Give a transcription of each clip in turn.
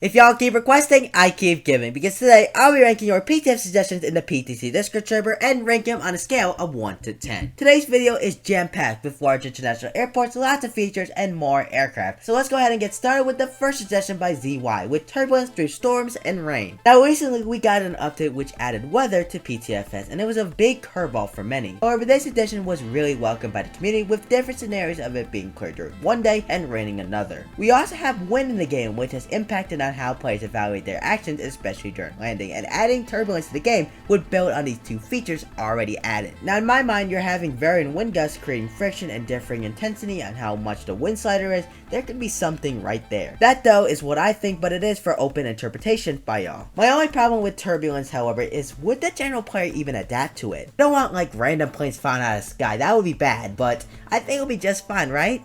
If y'all keep requesting, I keep giving, because today I'll be ranking your PTF suggestions in the PTC Discord server and ranking them on a scale of 1 to 10. Today's video is jam-packed with large international airports, lots of features, and more aircraft. So let's go ahead and get started with the first suggestion by ZY, with turbulence through storms and rain. Now recently we got an update which added weather to PTFS, and it was a big curveball for many. However, this addition was really welcomed by the community, with different scenarios of it being clear during one day and raining another. We also have wind in the game, which has impacted on how players evaluate their actions, especially during landing, and adding turbulence to the game would build on these two features already added. Now in my mind, you're having varying wind gusts creating friction and differing intensity on how much the wind slider is. There could be something right there. That though is what I think, but it is for open interpretation by y'all. My only problem with turbulence, however, is would the general player even adapt to it? I don't want like random planes falling out of the sky, that would be bad, but I think it'll be just fine, right?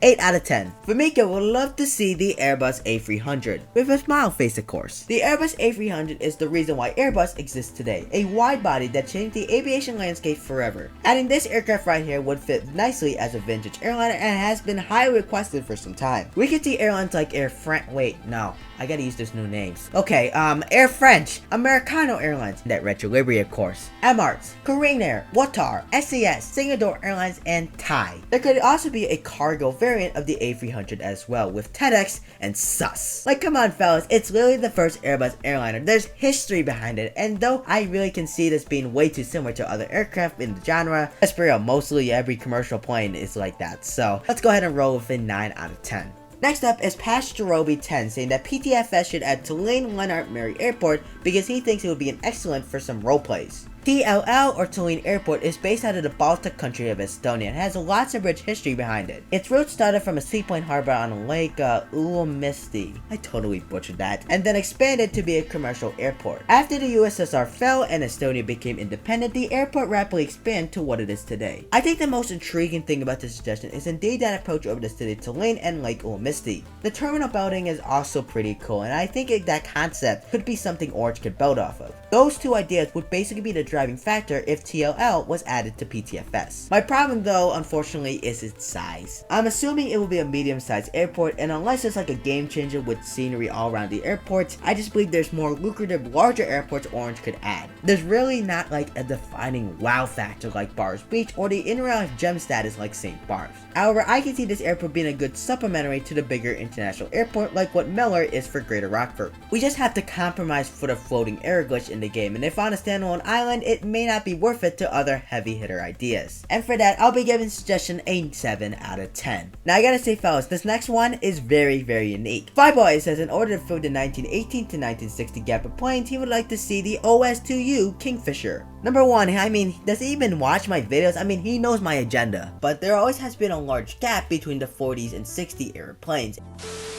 8 out of 10. Famika would love to see the Airbus A300, with a smile face of course. The Airbus A300 is the reason why Airbus exists today, a wide body that changed the aviation landscape forever. Adding this aircraft right here would fit nicely as a vintage airliner and has been highly requested for some time. We could see airlines like Air France, wait, no. I gotta use those new names. Okay, Air French, Americano Airlines, that retro livery of course, Emirates, Korean Air, Qatar, SAS, Singapore Airlines, and Thai. There could also be a cargo variant of the A300 as well, with TEDx and SUS. Like, come on fellas, it's literally the first Airbus airliner. There's history behind it, and though I really can see this being way too similar to other aircraft in the genre, let's be real, mostly every commercial plane is like that, so let's go ahead and roll with a 9 out of 10. Next up is Pastrobi10 saying that PTFS should add Tulane Leonard Mary Airport because he thinks it would be an excellent for some roleplays. TLL, or Tallinn Airport, is based out of the Baltic country of Estonia and has lots of rich history behind it. Its roots started from a seaplane harbor on Lake Ulomisti, I totally butchered that, and then expanded to be a commercial airport. After the USSR fell and Estonia became independent, the airport rapidly expanded to what it is today. I think the most intriguing thing about this suggestion is indeed that approach over the city of Tallinn and Lake Ulomisti. The terminal building is also pretty cool, and I think that concept could be something Orange could build off of. Those two ideas would basically be the driving factor if TLL was added to PTFS. My problem though, unfortunately, is its size. I'm assuming it will be a medium-sized airport, and unless it's like a game changer with scenery all around the airport, I just believe there's more lucrative, larger airports Orange could add. There's really not like a defining wow factor like Bar's Beach or the in real life gem status like St. Bar's. However, I can see this airport being a good supplementary to the bigger international airport like what Miller is for Greater Rockford. We just have to compromise for the floating air glitch in the game, and if on a standalone island, it may not be worth it to other heavy hitter ideas. And for that, I'll be giving the suggestion a 7 out of 10. Now I gotta say fellas, this next one is very unique. Flyboy says in order to fill the 1918 to 1960 gap of planes, he would like to see the OS2U Kingfisher. Number one, I mean, does he even watch my videos? I mean, he knows my agenda. But there always has been a large gap between the 40s and 60 era planes.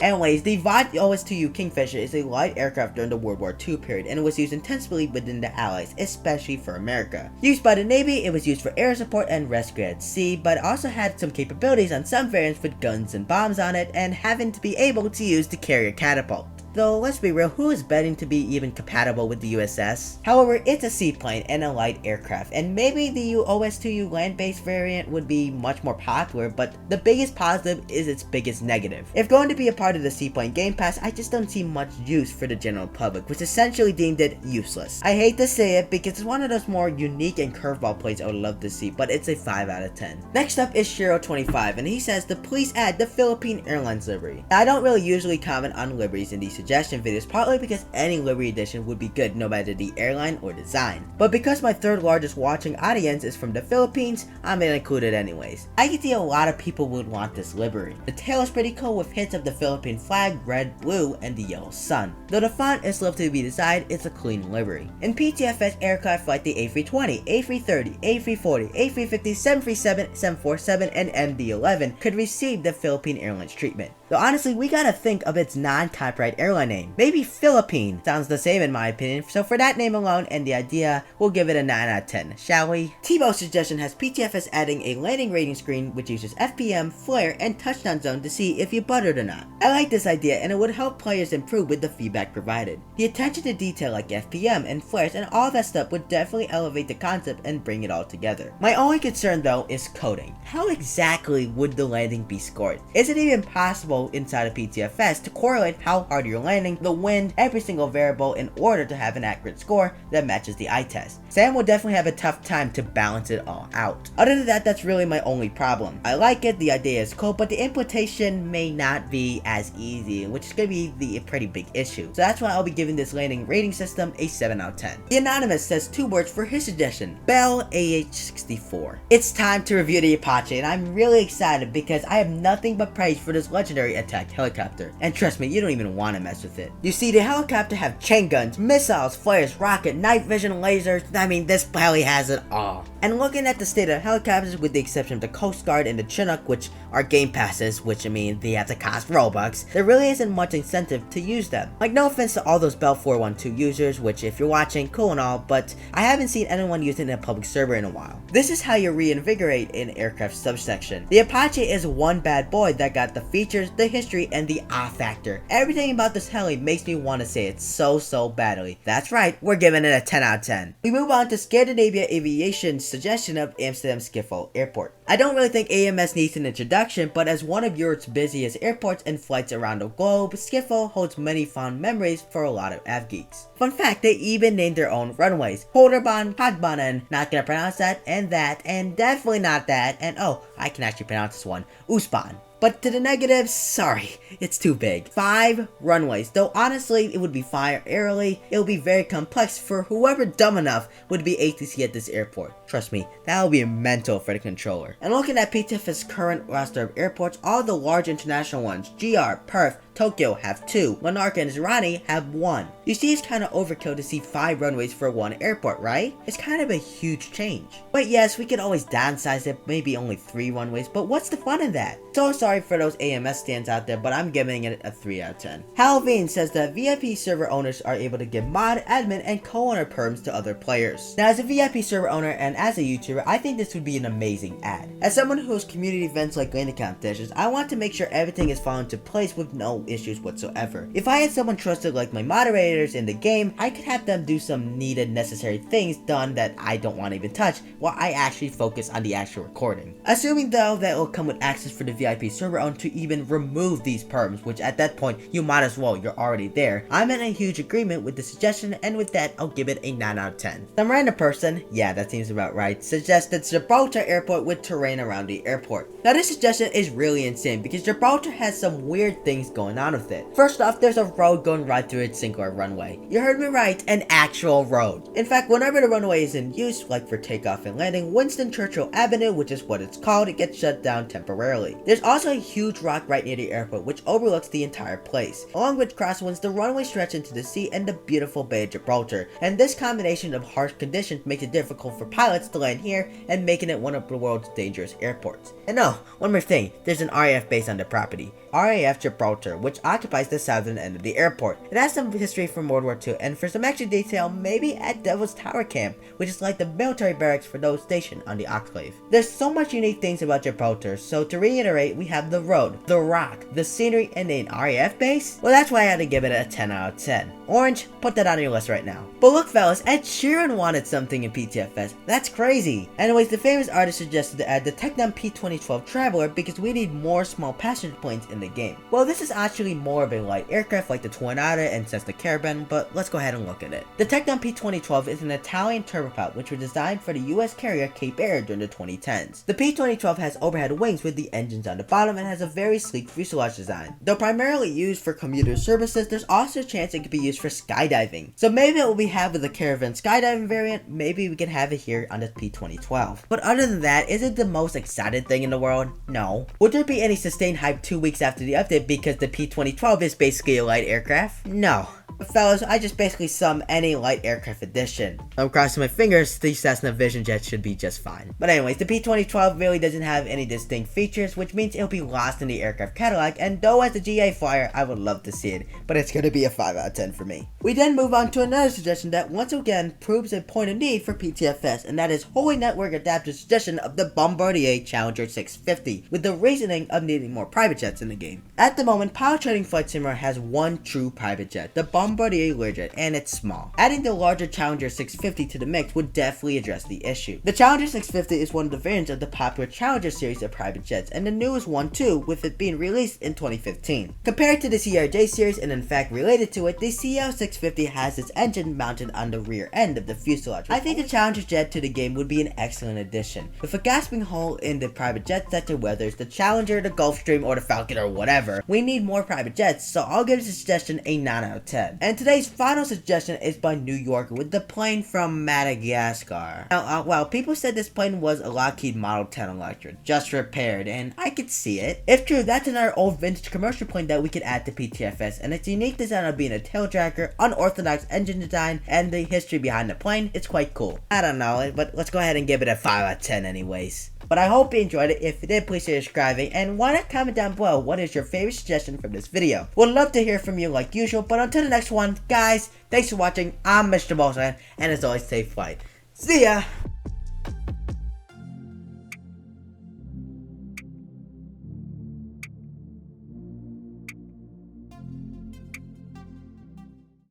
Anyways, the VOD OS2U Kingfisher is a light aircraft during the World War II period, and it was used intensively within the Allies, especially for America. Used by the Navy, it was used for air support and rescue at sea, but also had some capabilities on some variants with guns and bombs on it, and having to be able to use the carrier catapult. Though, let's be real, who is betting to be even compatible with the USS? However, it's a seaplane and a light aircraft, and maybe the OS2U land-based variant would be much more popular, but the biggest positive is its biggest negative. If going to be a part of the Seaplane Game Pass, I just don't see much use for the general public, which essentially deemed it useless. I hate to say it because it's one of those more unique and curveball plays I would love to see, but it's a 5 out of 10. Next up is Shiro25, and he says to please add the Philippine Airlines livery. Now, I don't really usually comment on liveries in these suggestion videos, partly because any livery edition would be good no matter the airline or design. But because my third largest watching audience is from the Philippines, I'm gonna include it anyways. I can see a lot of people would want this livery. The tail is pretty cool with hints of the Philippine flag, red, blue, and the yellow sun. Though the font is left to be desired, it's a clean livery. In PTFS, aircraft like the A320, A330, A340, A350, 737, 747, and MD-11 could receive the Philippine Airlines treatment. Though honestly, we gotta think of its non-copyright airline name. Maybe Philippine. Sounds the same in my opinion, so for that name alone and the idea, we'll give it a 9 out of 10, shall we? Tebow's suggestion has PTFS adding a landing rating screen which uses FPM, flare, and touchdown zone to see if you buttered or not. I like this idea, and it would help players improve with the feedback provided. The attention to detail like FPM and flares and all that stuff would definitely elevate the concept and bring it all together. My only concern though is coding. How exactly would the landing be scored? Is it even possible model inside of PTFS to correlate how hard you're landing, the wind, every single variable in order to have an accurate score that matches the eye test. Sam will definitely have a tough time to balance it all out. Other than that, that's really my only problem. I like it, the idea is cool, but the implementation may not be as easy, which is going to be the pretty big issue. So that's why I'll be giving this landing rating system a 7 out of 10. The Anonymous says 2 words for his suggestion: Bell AH-64. It's time to review the Apache, and I'm really excited because I have nothing but praise for this legendary attack helicopter. And trust me, you don't even want to mess with it. You see, the helicopter have chain guns, missiles, flares, rocket, night vision, lasers. I mean, this probably has it all. And looking at the state of helicopters, with the exception of the Coast Guard and the Chinook, which are game passes, which I mean, they have to cost Robux, there really isn't much incentive to use them. Like, no offense to all those Bell 412 users, which if you're watching, cool and all, but I haven't seen anyone using it in a public server in a while. This is how you reinvigorate an aircraft subsection. The Apache is one bad boy that got the features, the history, and the factor. Everything about this heli makes me want to say it so badly. That's right, we're giving it a 10 out of 10. We move on to Scandinavia Aviation's suggestion of Amsterdam Schiphol Airport. I don't really think AMS needs an introduction, but as one of Europe's busiest airports and flights around the globe, Schiphol holds many fond memories for a lot of av geeks. Fun fact, they even named their own runways: Holderbahn, Hagbanen, not gonna pronounce that, and definitely not that, and oh, I can actually pronounce this one, Usban. But to the negatives, sorry, it's too big. 5 runways, though honestly it would be fire airily, it would be very complex for whoever dumb enough would be ATC at this airport. Trust me, that would be mental for the controller. And looking at PTF's current roster of airports, all the large international ones, GR, Perth, Tokyo have 2, Monarch and Zrani have 1. You see, it's kind of overkill to see 5 runways for one airport, right? It's kind of a huge change. But yes, we could always downsize it, maybe only 3 runways, but what's the fun in that? So sorry for those AMS stands out there, but I'm giving it a 3 out of 10. Halveen says that VIP server owners are able to give mod, admin, and co-owner perms to other players. Now, as a VIP server owner and as a YouTuber, I think this would be an amazing ad. As someone who hosts community events like landing competitions, I want to make sure everything is falling into place with no issues whatsoever. If I had someone trusted like my moderators in the game, I could have them do some needed necessary things done that I don't want to even touch while I actually focus on the actual recording. Assuming though that it will come with access for the VIP server owner to even remove these perms, which at that point you might as well, you're already there. I'm in a huge agreement with the suggestion, and with that I'll give it a 9 out of 10. Some random person, yeah that seems about right, suggested Gibraltar Airport with terrain around the airport. Now this suggestion is really insane because Gibraltar has some weird things going on with it. First off, there's a road going right through its singular runway. You heard me right, an actual road. In fact, whenever the runway is in use, like for takeoff and landing, Winston Churchill Avenue, which is what it's called, it gets shut down temporarily. There's also a huge rock right near the airport which overlooks the entire place. Along with crosswinds, the runway stretches into the sea and the beautiful Bay of Gibraltar, and this combination of harsh conditions makes it difficult for pilots to land here and making it one of the world's dangerous airports. And oh, one more thing, there's an RAF base on the property. RAF Gibraltar, which occupies the southern end of the airport. It has some history from World War II, and for some extra detail, maybe at Devil's Tower Camp, which is like the military barracks for those stationed on the Enclave. There's so much unique things about Gibraltar, so to reiterate, we have the road, the rock, the scenery, and an RAF base? Well, that's why I had to give it a 10 out of 10. Orange, put that on your list right now. But look fellas, Ed Sheeran wanted something in PTFS. That's crazy. Anyways, the famous artist suggested to add the Techno P2012 Traveler because we need more small passenger planes in the game. Well, this is actually more of a light aircraft like the Tornado and Cessna Caravan, but let's go ahead and look at it. The Techno P2012 is an Italian turboprop which was designed for the US carrier Cape Air during the 2010s. The P2012 has overhead wings with the engines on the bottom and has a very sleek fuselage design. Though primarily used for commuter services, there's also a chance it could be used for skydiving. So maybe it will be have with the Caravan skydiving variant, maybe we can have it here on the P2012. But other than that, is it the most excited thing in the world? No. Would there be any sustained hype 2 weeks after the update because the P2012 is basically a light aircraft? No. But fellas, I just basically sum any light aircraft edition. I'm crossing my fingers, the Cessna Vision Jet should be just fine. But anyways, the P2012 really doesn't have any distinct features, which means it'll be lost in the aircraft catalog, and though as a GA flyer, I would love to see it, but it's gonna be a 5 out of 10 for me. We then move on to another suggestion that once again proves a point of need for PTFS, and that is Holy Network Adapter's suggestion of the Bombardier Challenger 650, with the reasoning of needing more private jets in the game. At the moment, Pilot Training Flight Simulator has one true private jet, the Bombardier Bombardier Learjet, and it's small. Adding the larger Challenger 650 to the mix would definitely address the issue. The Challenger 650 is one of the variants of the popular Challenger series of private jets, and the newest one too, with it being released in 2015. Compared to the CRJ series, and in fact related to it, the CL650 has its engine mounted on the rear end of the fuselage. I think the Challenger jet to the game would be an excellent addition. With a gasping hole in the private jet sector, whether it's the Challenger, the Gulfstream, or the Falcon, or whatever, we need more private jets, so I'll give this suggestion a 9 out of 10. And today's final suggestion is by New Yorker with the plane from Madagascar. Now, well, people said this plane was a Lockheed Model 10 Electra, just repaired, and I could see it. If true, that's another old vintage commercial plane that we could add to PTFS, and its unique design of being a taildragger, unorthodox engine design, and the history behind the plane, it's quite cool. I don't know, but let's go ahead and give it a 5 out of 10 anyways. But I hope you enjoyed it. If you did, please consider subscribing, and why not comment down below what is your favorite suggestion from this video. Would love to hear from you like usual, but until the next one, guys, thanks for watching. I'm MrBullsFan, and as always, safe flight. See ya!